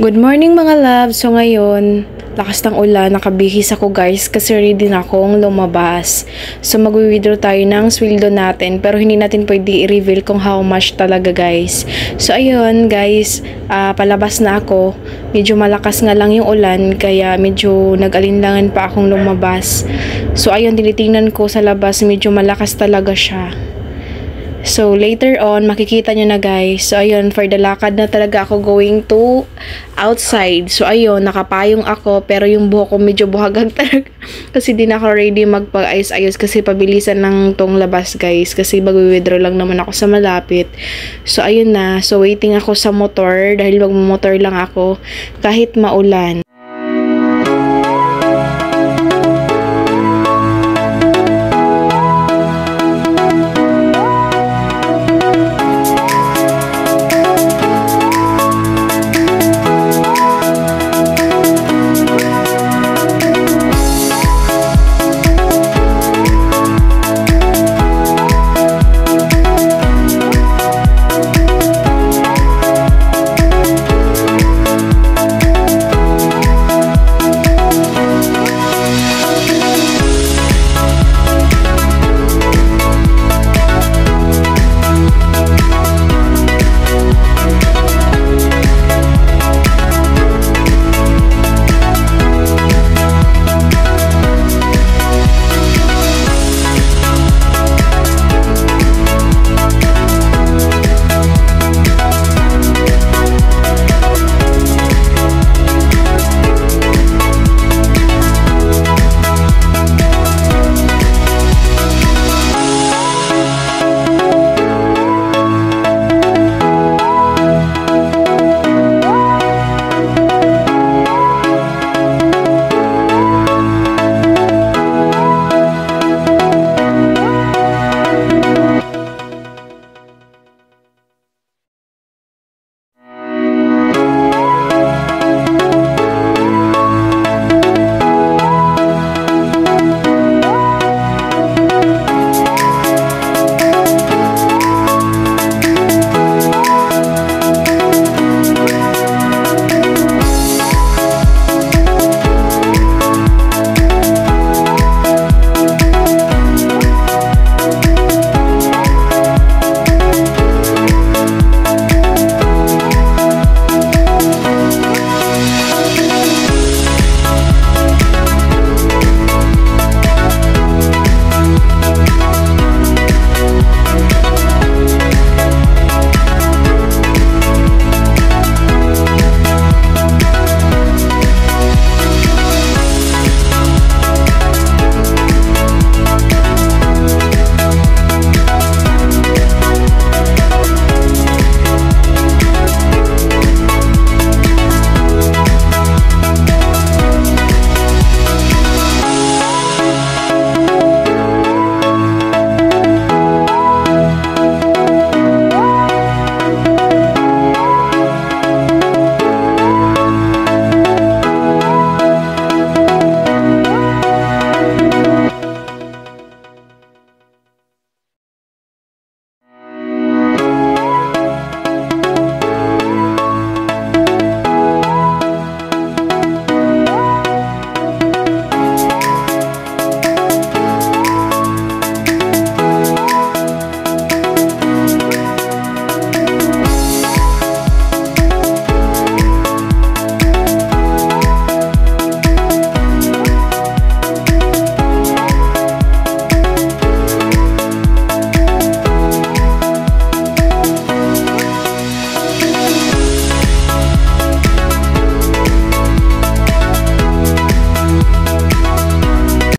Good morning mga loves. So ngayon, lakas ng ulan, nakabihis ako guys kasi ready na akong lumabas. So mag-withdraw tayo ng sweldo natin pero hindi natin pwede i-reveal kung how much talaga guys. So ayun guys, palabas na ako. Medyo malakas nga lang yung ulan kaya medyo nag-alinlangan pa akong lumabas. So ayun, tinitingnan ko sa labas, medyo malakas talaga siya. So, later on, makikita nyo na guys. So, ayun, for the lakad na talaga ako going to outside. So, ayun, nakapayong ako. Pero yung buhok ko medyo buhagag talaga. Kasi di na ako ready magpag-ayos-ayos. Kasi pabilisan ng tong labas guys. Kasi mag-withdraw lang naman ako sa malapit. So, ayun na. So, waiting ako sa motor. Dahil magmumotor lang ako kahit maulan.